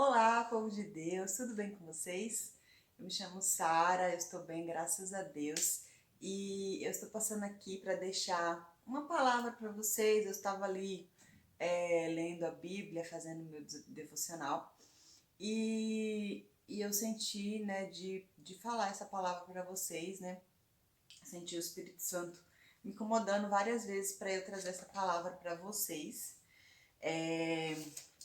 Olá, povo de Deus, tudo bem com vocês? Eu me chamo Sara, eu estou bem, graças a Deus. E eu estou passando aqui para deixar uma palavra para vocês. Eu estava ali lendo a Bíblia, fazendo meu devocional, e eu senti, né, de falar essa palavra para vocês, né? Senti o Espírito Santo me incomodando várias vezes para eu trazer essa palavra para vocês. É,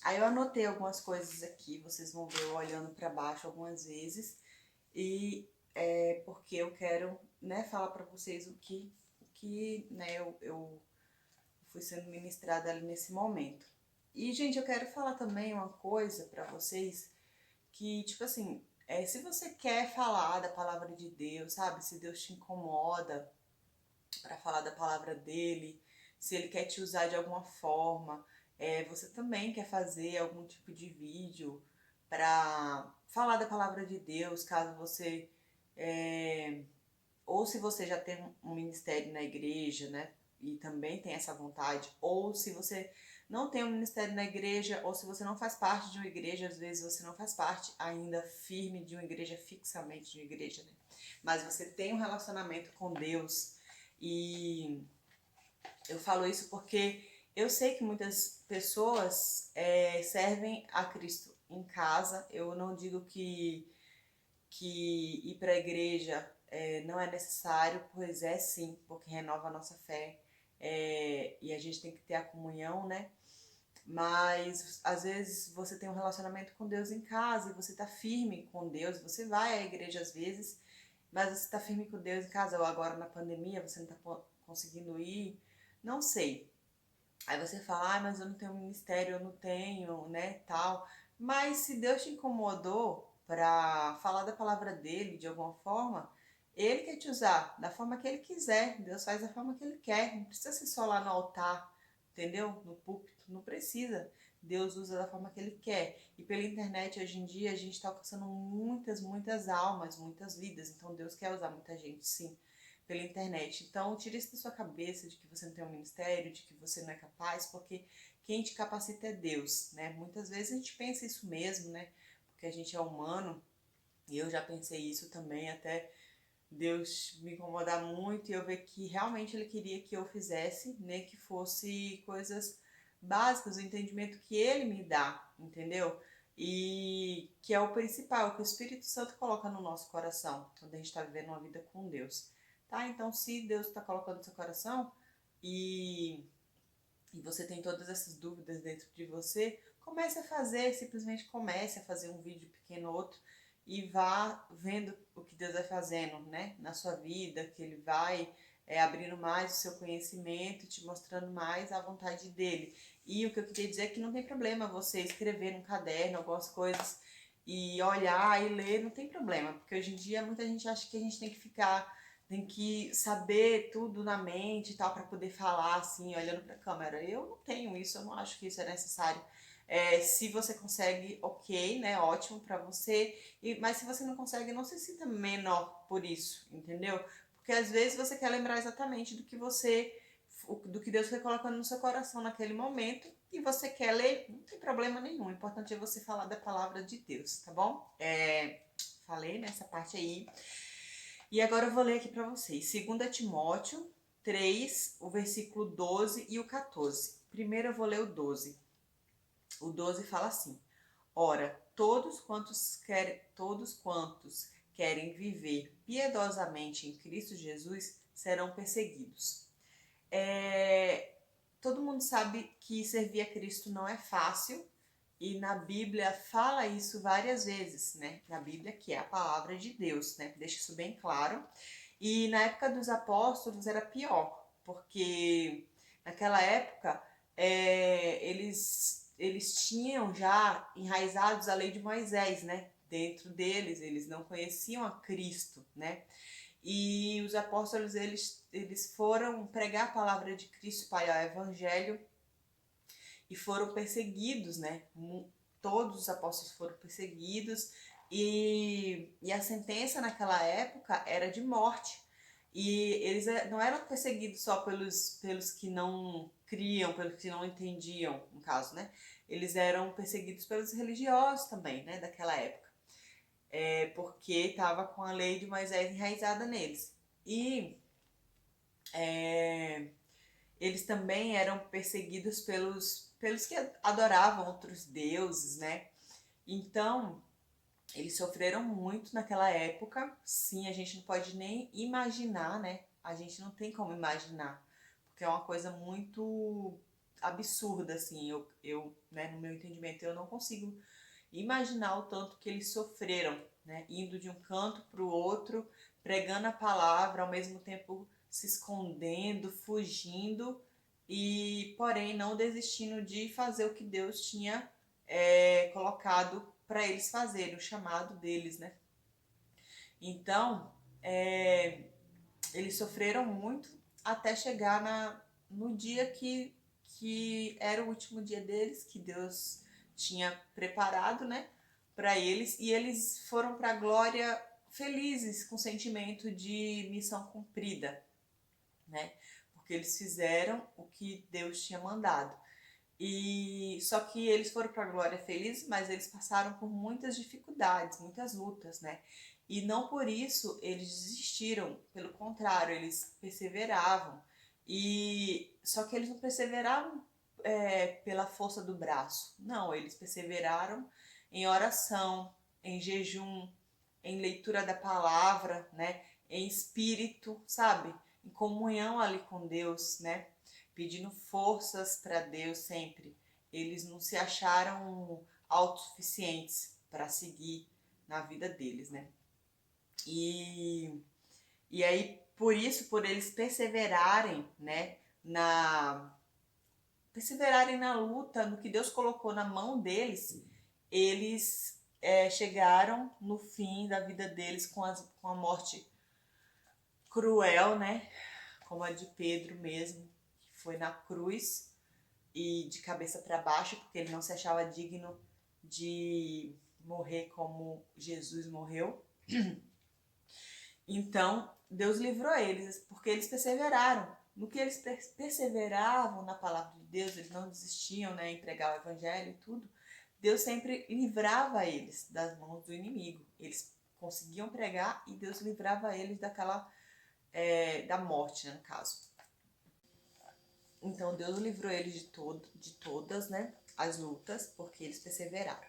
Aí eu anotei algumas coisas aqui, vocês vão ver eu olhando para baixo algumas vezes, e porque eu quero, né, falar para vocês o que né, eu fui sendo ministrada ali nesse momento. E, gente, eu quero falar também uma coisa para vocês que, tipo assim, se você quer falar da palavra de Deus, sabe? Se Deus te incomoda para falar da palavra dele, se ele quer te usar de alguma forma, você também quer fazer algum tipo de vídeo para falar da palavra de Deus, caso você ou se você já tem um ministério na igreja, né? E também tem essa vontade, ou se você não tem um ministério na igreja, ou se você não faz parte de uma igreja, às vezes você não faz parte ainda firme de uma igreja, fixamente de uma igreja, né? Mas você tem um relacionamento com Deus, e eu falo isso porque eu sei que muitas pessoas servem a Cristo em casa. Eu não digo que ir para a igreja não é necessário, pois é sim, porque renova a nossa fé, e a gente tem que ter a comunhão, né? Mas às vezes você tem um relacionamento com Deus em casa e você está firme com Deus, você vai à igreja às vezes, mas você está firme com Deus em casa, ou agora na pandemia você não está conseguindo ir, não sei. Aí você fala, mas eu não tenho ministério, eu não tenho, né, tal. Mas se Deus te incomodou para falar da palavra dele de alguma forma, ele quer te usar da forma que ele quiser. Deus faz da forma que ele quer. Não precisa ser só lá no altar, entendeu? No púlpito, não precisa. Deus usa da forma que ele quer. E pela internet hoje em dia a gente está alcançando muitas almas, muitas vidas. Então Deus quer usar muita gente, sim, pela internet. Então, tire isso da sua cabeça de que você não tem um ministério, de que você não é capaz, porque quem te capacita é Deus, né? Muitas vezes a gente pensa isso mesmo, né? Porque a gente é humano, e eu já pensei isso também, até Deus me incomodar muito e eu ver que realmente Ele queria que eu fizesse, né? Que fosse coisas básicas, o entendimento que Ele me dá, entendeu? E que é o principal, que o Espírito Santo coloca no nosso coração, quando a gente está vivendo uma vida com Deus. Tá? Então, se Deus está colocando no seu coração e, e você tem todas essas dúvidas dentro de você, comece a fazer, simplesmente comece a fazer um vídeo pequeno ou outro e vá vendo o que Deus vai fazendo, né, na sua vida, que Ele vai abrindo mais o seu conhecimento, te mostrando mais a vontade dEle. E o que eu queria dizer é que não tem problema você escrever num caderno algumas coisas e olhar e ler, não tem problema, porque hoje em dia muita gente acha que a gente tem que saber tudo na mente e tal para poder falar assim, olhando para a câmera. Eu não tenho isso, eu não acho que isso é necessário. Se você consegue, ok, né? Ótimo para você. Mas se você não consegue, não se sinta menor por isso, entendeu? Porque às vezes você quer lembrar exatamente do que Deus foi colocando no seu coração naquele momento e você quer ler, não tem problema nenhum. O importante é você falar da palavra de Deus, tá bom? Falei nessa parte aí. E agora eu vou ler aqui para vocês. 2 Timóteo 3, o versículo 12 e o 14. Primeiro eu vou ler o 12. O 12 fala assim: Ora, todos quantos querem viver piedosamente em Cristo Jesus serão perseguidos. Todo mundo sabe que servir a Cristo não é fácil, e na Bíblia fala isso várias vezes, né? Na Bíblia, que é a palavra de Deus, né? Deixa isso bem claro. E na época dos apóstolos era pior, porque naquela época eles tinham já enraizados a lei de Moisés, né? Dentro deles, eles não conheciam a Cristo, né? E os apóstolos, eles foram pregar a palavra de Cristo, espalhar o evangelho, e foram perseguidos, né? Todos os apóstolos foram perseguidos, e a sentença naquela época era de morte. E eles não eram perseguidos só pelos que não criam, pelos que não entendiam, no caso, né? eles eram perseguidos pelos religiosos também, né, daquela época, porque estava com a lei de Moisés enraizada neles. E é, eles também eram perseguidos pelos que adoravam outros deuses, né? Então, eles sofreram muito naquela época. Sim, a gente não pode nem imaginar, né? A gente não tem como imaginar, porque é uma coisa muito absurda, assim. Né, no meu entendimento, eu não consigo imaginar o tanto que eles sofreram, né? Indo de um canto para o outro, pregando a palavra, ao mesmo tempo se escondendo, fugindo e, porém, não desistindo de fazer o que Deus tinha colocado para eles fazerem, o chamado deles, né? Então, eles sofreram muito até chegar no dia que era o último dia deles, que Deus tinha preparado, né, para eles, e eles foram para a glória felizes, com sentimento de missão cumprida, né? Porque eles fizeram o que Deus tinha mandado. E só que eles foram para a glória felizes, mas eles passaram por muitas dificuldades, muitas lutas, né? E não por isso eles desistiram, pelo contrário, eles perseveravam. E só que eles não perseveravam pela força do braço, não, eles perseveraram em oração, em jejum, em leitura da palavra, né? Em espírito, sabe? Em comunhão ali com Deus, né? Pedindo forças para Deus sempre. Eles não se acharam autossuficientes para seguir na vida deles, né? E aí, por isso, por eles perseverarem, né, perseverarem na luta, no que Deus colocou na mão deles, eles chegaram no fim da vida deles com a morte cruel, né? Como a de Pedro mesmo, que foi na cruz e de cabeça para baixo, porque ele não se achava digno de morrer como Jesus morreu. Então, Deus livrou eles, porque eles perseveraram. No que eles perseveravam na palavra de Deus, eles não desistiam, né, em pregar o evangelho e tudo, Deus sempre livrava eles das mãos do inimigo. Eles conseguiam pregar e Deus livrava eles da morte, né, no caso. Então Deus livrou eles de todas, né, as lutas, porque eles perseveraram.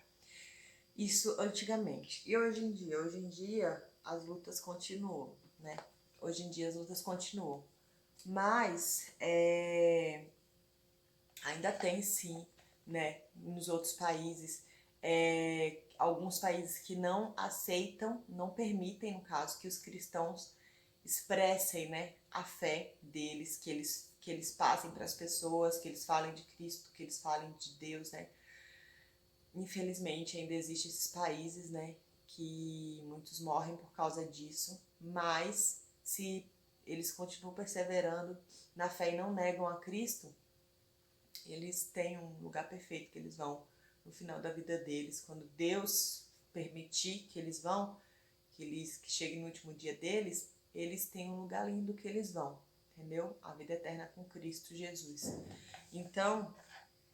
Isso antigamente. E hoje em dia as lutas continuam, né? Hoje em dia as lutas continuam. Mas ainda tem sim, né, nos outros países, alguns países que não aceitam, não permitem, no caso, que os cristãos expressem, né, a fé deles, que eles passem para as pessoas, que eles falem de Cristo, que eles falem de Deus, né? Infelizmente ainda existem esses países, né, que muitos morrem por causa disso, mas se eles continuam perseverando na fé e não negam a Cristo, eles têm um lugar perfeito que eles vão no final da vida deles, quando Deus permitir que eles vão, que cheguem no último dia deles, eles têm um lugar lindo que eles vão, entendeu? A vida eterna com Cristo Jesus. Então,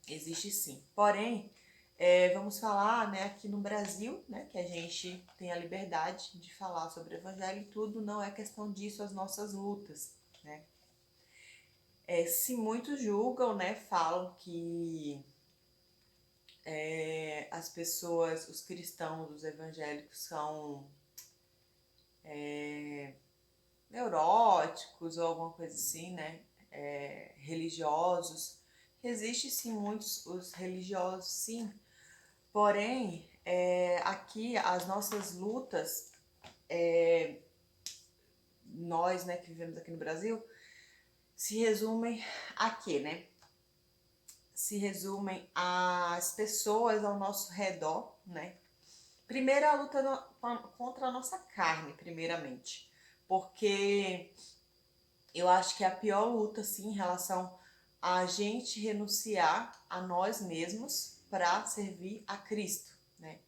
existe sim. Porém, vamos falar, né, aqui no Brasil, né, que a gente tem a liberdade de falar sobre o evangelho e tudo, não é questão disso as nossas lutas, né? Se muitos julgam, né, falam que as pessoas, os cristãos, os evangélicos são neuróticos ou alguma coisa assim, né, religiosos. Existem sim muitos os religiosos, sim, porém, aqui as nossas lutas, nós, né, que vivemos aqui no Brasil, se resumem a quê, né? Se resumem às pessoas ao nosso redor, né? Primeiro a luta contra a nossa carne, primeiramente. Porque eu acho que é a pior luta, assim, em relação a gente renunciar a nós mesmos para servir a Cristo, né?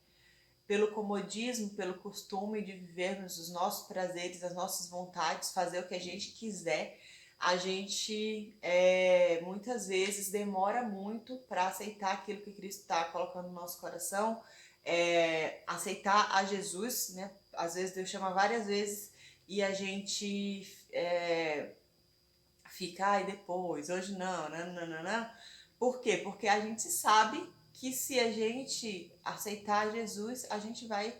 Pelo comodismo, pelo costume de vivermos os nossos prazeres, as nossas vontades, fazer o que a gente quiser, a gente muitas vezes demora muito para aceitar aquilo que Cristo está colocando no nosso coração, aceitar a Jesus, né? Às vezes Deus chama várias vezes e a gente fica, ai, depois, hoje não, não. Por quê? Porque a gente sabe que se a gente aceitar Jesus, a gente vai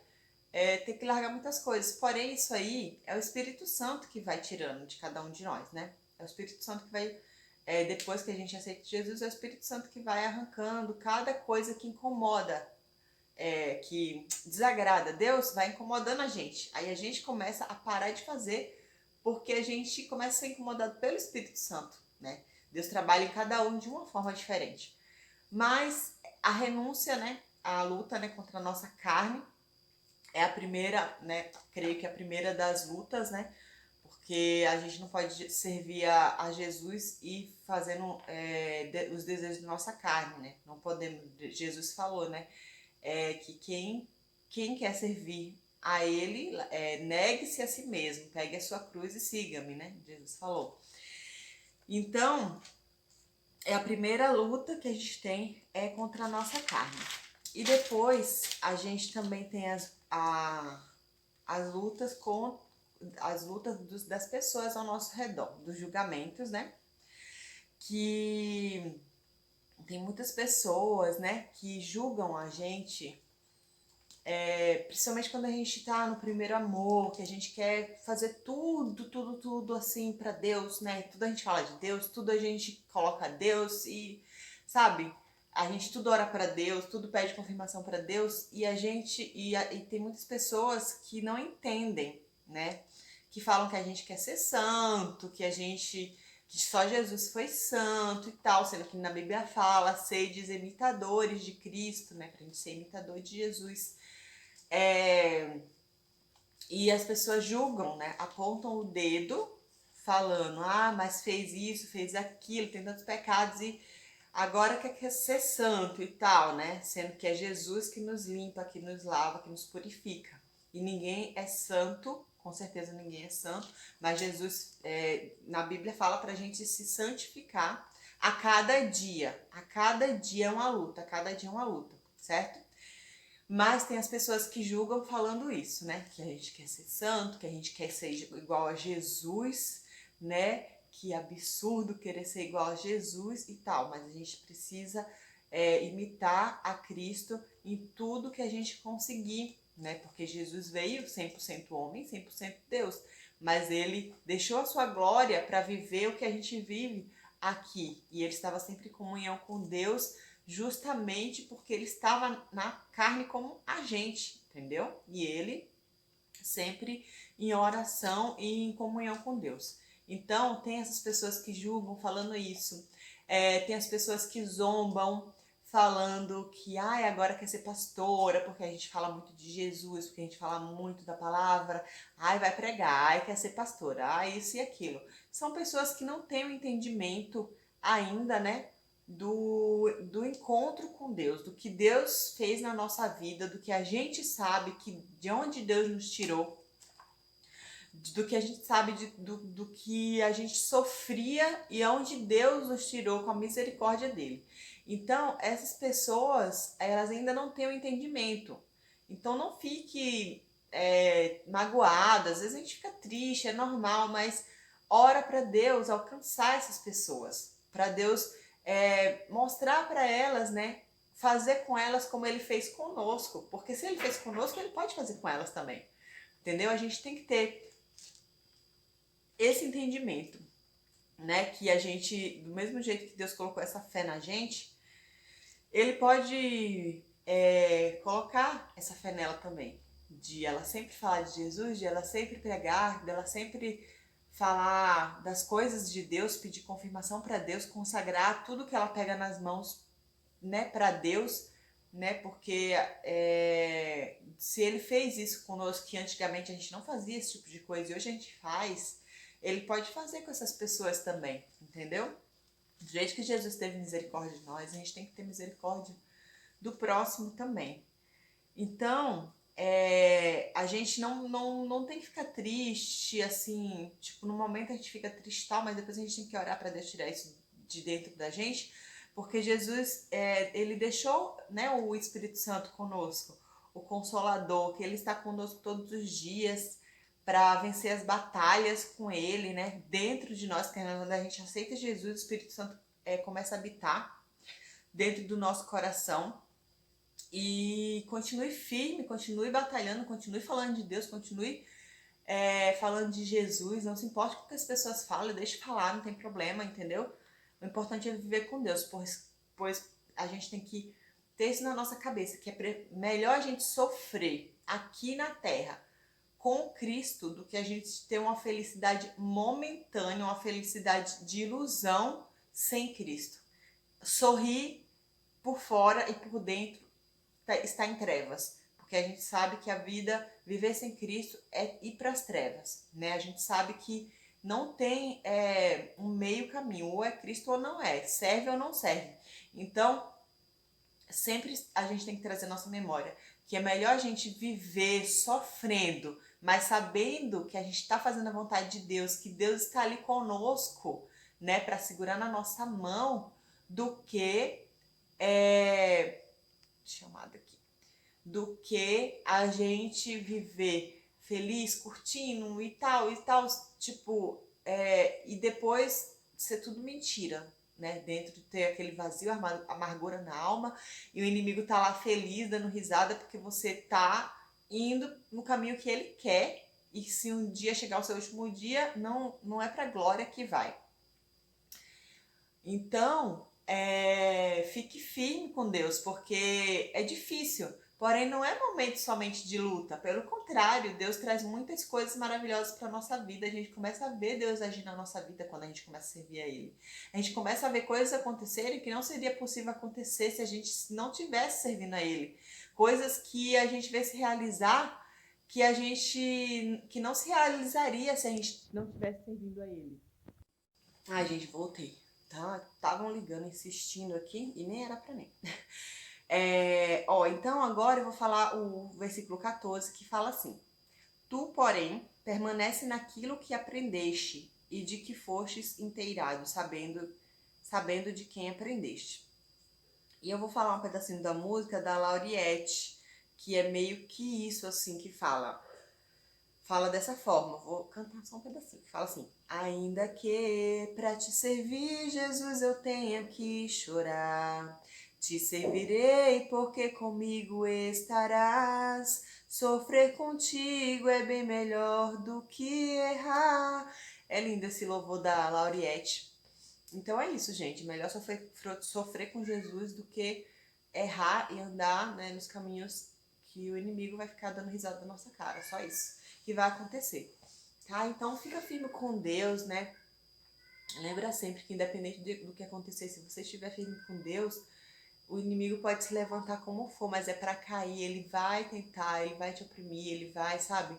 ter que largar muitas coisas. Porém, isso aí é o Espírito Santo que vai tirando de cada um de nós, né? É o Espírito Santo que vai, depois que a gente aceita Jesus, é o Espírito Santo que vai arrancando cada coisa que incomoda, que desagrada. Deus vai incomodando a gente. Aí a gente começa a parar de fazer porque a gente começa a ser incomodado pelo Espírito Santo, né? Deus trabalha em cada um de uma forma diferente. Mas a renúncia, né? A luta, né, contra a nossa carne é a primeira, né? Creio que é a primeira das lutas, né? Porque a gente não pode servir a Jesus e fazendo os desejos da nossa carne, né? Não podemos. Jesus falou, né? Que quem quer servir a Ele, negue-se a si mesmo, pegue a sua cruz e siga-me, né? Jesus falou. Então, a primeira luta que a gente tem é contra a nossa carne. E depois a gente também tem as lutas das pessoas ao nosso redor, dos julgamentos, né? Que tem muitas pessoas, né, que julgam a gente, principalmente quando a gente tá no primeiro amor, que a gente quer fazer tudo assim pra Deus, né? Tudo a gente fala de Deus, tudo a gente coloca Deus e, sabe? A gente tudo ora para Deus, tudo pede confirmação para Deus e e tem muitas pessoas que não entendem, né? Que falam que a gente quer ser santo, que só Jesus foi santo e tal, sendo que na Bíblia fala, sedes imitadores de Cristo, né? Pra gente ser imitador de Jesus. E as pessoas julgam, né? Apontam o dedo, falando, mas fez isso, fez aquilo, tem tantos pecados e agora quer ser santo e tal, né? Sendo que é Jesus que nos limpa, que nos lava, que nos purifica. E ninguém é santo, com certeza ninguém é santo, mas Jesus, na Bíblia, fala pra gente se santificar a cada dia. A cada dia é uma luta, a cada dia é uma luta, certo? Mas tem as pessoas que julgam falando isso, né? Que a gente quer ser santo, que a gente quer ser igual a Jesus, né? Que absurdo querer ser igual a Jesus e tal. Mas a gente precisa imitar a Cristo em tudo que a gente conseguir, né? Porque Jesus veio 100% homem, 100% Deus. Mas ele deixou a sua glória para viver o que a gente vive aqui. E ele estava sempre em comunhão com Deus, justamente porque ele estava na carne como a gente, entendeu? E ele sempre em oração e em comunhão com Deus. Então, tem essas pessoas que julgam falando isso, tem as pessoas que zombam falando que agora quer ser pastora, porque a gente fala muito de Jesus, porque a gente fala muito da palavra, vai pregar, quer ser pastora, isso e aquilo. São pessoas que não têm o entendimento ainda, né, do encontro com Deus, do que Deus fez na nossa vida, do que a gente sabe, de onde Deus nos tirou, do que a gente sabe, do que a gente sofria e onde Deus nos tirou com a misericórdia dele. Então, essas pessoas, elas ainda não têm o entendimento. Então, não fique magoado, às vezes a gente fica triste, é normal, mas ora para Deus alcançar essas pessoas, para Deus mostrar para elas, né, fazer com elas como ele fez conosco, porque se ele fez conosco, ele pode fazer com elas também, entendeu? A gente tem que ter esse entendimento, né, que a gente, do mesmo jeito que Deus colocou essa fé na gente, ele pode colocar essa fé nela também, de ela sempre falar de Jesus, de ela sempre pregar, dela sempre falar das coisas de Deus, pedir confirmação para Deus, consagrar tudo que ela pega nas mãos, né, para Deus, né, porque se ele fez isso conosco, que antigamente a gente não fazia esse tipo de coisa e hoje a gente faz, ele pode fazer com essas pessoas também, entendeu? Do jeito que Jesus teve misericórdia de nós, a gente tem que ter misericórdia do próximo também. Então, a gente não tem que ficar triste, assim, tipo, no momento a gente fica triste tal, mas depois a gente tem que orar para Deus tirar isso de dentro da gente, porque Jesus, ele deixou, né, o Espírito Santo conosco, o Consolador, que ele está conosco todos os dias para vencer as batalhas com ele, né, dentro de nós, que quando a gente aceita Jesus, o Espírito Santo começa a habitar dentro do nosso coração. E continue firme, continue batalhando, continue falando de Deus, continue falando de Jesus. Não se importe com o que as pessoas falam, deixe falar, não tem problema, entendeu? O importante é viver com Deus, pois a gente tem que ter isso na nossa cabeça, que é melhor a gente sofrer aqui na terra com Cristo do que a gente ter uma felicidade momentânea, uma felicidade de ilusão sem Cristo. Sorrir por fora e por dentro está em trevas, porque a gente sabe que a vida, viver sem Cristo, é ir para as trevas, né? A gente sabe que não tem um meio caminho, ou é Cristo ou não é, serve ou não serve. Então, sempre a gente tem que trazer nossa memória, que é melhor a gente viver sofrendo, mas sabendo que a gente está fazendo a vontade de Deus, que Deus está ali conosco, né, para segurar na nossa mão, do que chamada aqui, do que a gente viver feliz, curtindo e tal, tipo, e depois ser tudo mentira, né? Dentro de ter aquele vazio, amargura na alma, e o inimigo tá lá feliz, dando risada, porque você tá indo no caminho que ele quer, e se um dia chegar o seu último dia, não é pra glória que vai. Então, fique firme com Deus, porque é difícil. Porém, não é momento somente de luta. Pelo contrário, Deus traz muitas coisas maravilhosas para a nossa vida. A gente começa a ver Deus agir na nossa vida quando a gente começa a servir a Ele. A gente começa a ver coisas acontecerem que não seria possível acontecer se a gente não tivesse servindo a Ele. Coisas que a gente vê se realizar que não se realizaria se a gente não tivesse servindo a Ele. Ai, gente, voltei. Tá? Estavam ligando, insistindo aqui e nem era pra mim. Então agora eu vou falar o versículo 14 que fala assim: Tu, porém, permanece naquilo que aprendeste e de que fostes inteirado, sabendo de quem aprendeste. E eu vou falar um pedacinho da música da Lauriette, que é meio que isso assim que fala dessa forma. Vou cantar só um pedacinho. Fala assim: ainda que pra te servir, Jesus, eu tenha que chorar, te servirei porque comigo estarás. Sofrer contigo é bem melhor do que errar. É lindo esse louvor da Lauriette. Então é isso, gente. Melhor sofrer com Jesus do que errar e andar, né, nos caminhos que o inimigo vai ficar dando risada na nossa cara. Só isso que vai acontecer, tá? Então fica firme com Deus, né? Lembra sempre que independente do que acontecer, se você estiver firme com Deus, o inimigo pode se levantar como for, mas é para cair. Ele vai tentar, ele vai te oprimir, ele vai, sabe,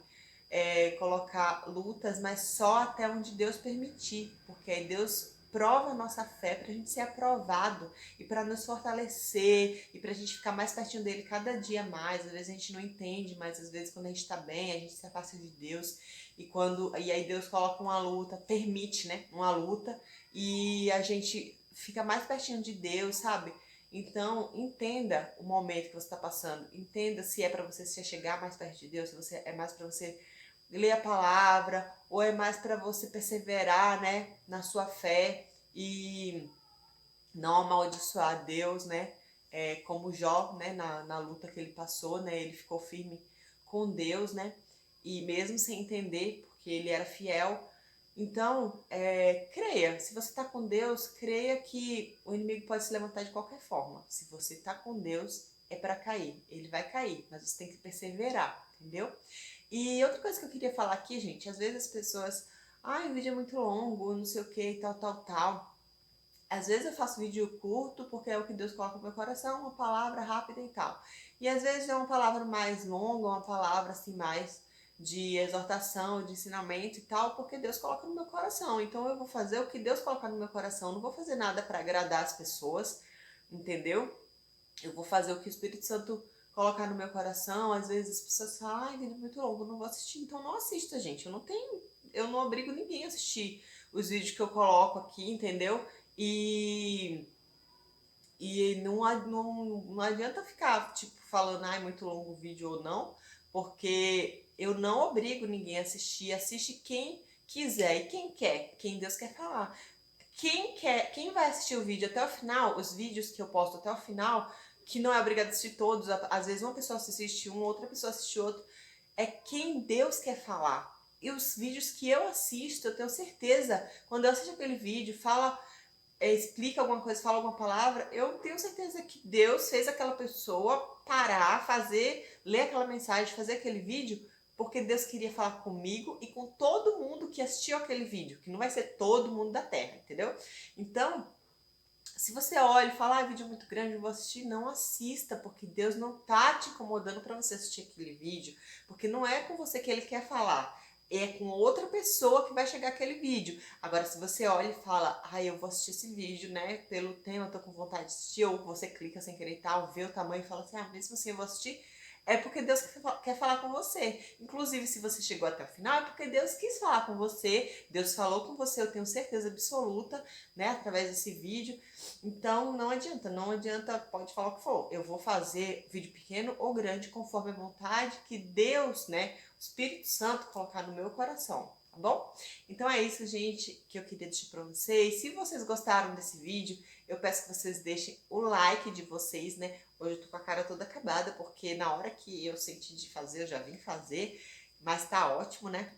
colocar lutas, mas só até onde Deus permitir, porque aí Deus prova a nossa fé para a gente ser aprovado e para nos fortalecer e para a gente ficar mais pertinho dele cada dia mais. Às vezes a gente não entende, mas às vezes quando a gente está bem, a gente se afasta de Deus e aí Deus coloca uma luta, permite, né, uma luta e a gente fica mais pertinho de Deus, sabe? Então, entenda o momento que você está passando. Entenda se é para você se chegar mais perto de Deus, se é mais para você ler a palavra, ou é mais para você perseverar, né, na sua fé e não amaldiçoar Deus, né? Como Jó, né, na luta que ele passou, né, ele ficou firme com Deus, né? E mesmo sem entender, porque ele era fiel. Então, creia. Se você está com Deus, creia que o inimigo pode se levantar de qualquer forma. Se você está com Deus, é para cair. Ele vai cair, mas você tem que perseverar, entendeu? E outra coisa que eu queria falar aqui, gente, às vezes as pessoas, o vídeo é muito longo, não sei o que, tal. Às vezes eu faço vídeo curto porque é o que Deus coloca no meu coração, uma palavra rápida e tal. E às vezes é uma palavra mais longa, uma palavra assim mais de exortação, de ensinamento e tal, porque Deus coloca no meu coração. Então eu vou fazer o que Deus colocar no meu coração, não vou fazer nada para agradar as pessoas, entendeu? Eu vou fazer o que o Espírito Santo colocar no meu coração. Às vezes as pessoas falam, ai, vídeo muito longo, não vou assistir. Então não assista, gente. Eu não obrigo ninguém a assistir os vídeos que eu coloco aqui, entendeu? E não adianta ficar, tipo, falando, ai, muito longo o vídeo ou não, porque eu não obrigo ninguém a assistir. Assiste quem quiser e quem quer, quem Deus quer falar. Quem vai assistir o vídeo até o final, os vídeos que eu posto até o final, que não é obrigado a assistir todos, às vezes uma pessoa assiste um, outra pessoa assiste outro, é quem Deus quer falar. E os vídeos que eu assisto, eu tenho certeza, quando eu assisto aquele vídeo, explica alguma coisa, fala alguma palavra, eu tenho certeza que Deus fez aquela pessoa parar, ler aquela mensagem, fazer aquele vídeo, porque Deus queria falar comigo e com todo mundo que assistiu aquele vídeo, que não vai ser todo mundo da Terra, entendeu? Então, se você olha e fala, vídeo muito grande, eu vou assistir, não assista, porque Deus não tá te incomodando para você assistir aquele vídeo, porque não é com você que Ele quer falar, é com outra pessoa que vai chegar aquele vídeo. Agora, se você olha e fala, eu vou assistir esse vídeo, né, pelo tema, eu tô com vontade de assistir, ou você clica sem querer e tal, vê o tamanho e fala assim, mesmo assim eu vou assistir, é porque Deus quer falar com você. Inclusive, se você chegou até o final, é porque Deus quis falar com você, Deus falou com você, eu tenho certeza absoluta, né, através desse vídeo. Então, não adianta, pode falar o que for. Eu vou fazer vídeo pequeno ou grande, conforme a vontade que Deus, né, o Espírito Santo colocar no meu coração, tá bom? Então é isso, gente, que eu queria deixar pra vocês. Se vocês gostaram desse vídeo, eu peço que vocês deixem o like de vocês, né? Hoje eu tô com a cara toda acabada, porque na hora que eu senti de fazer, eu já vim fazer, mas tá ótimo, né?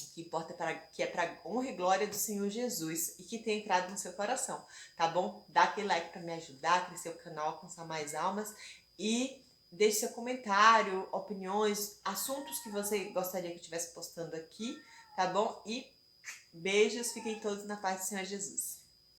O que importa que é para honra e glória do Senhor Jesus e que tenha entrado no seu coração, tá bom? Dá aquele like para me ajudar a crescer o canal, alcançar mais almas e deixe seu comentário, opiniões, assuntos que você gostaria que eu estivesse postando aqui, tá bom? E beijos, fiquem todos na paz do Senhor Jesus.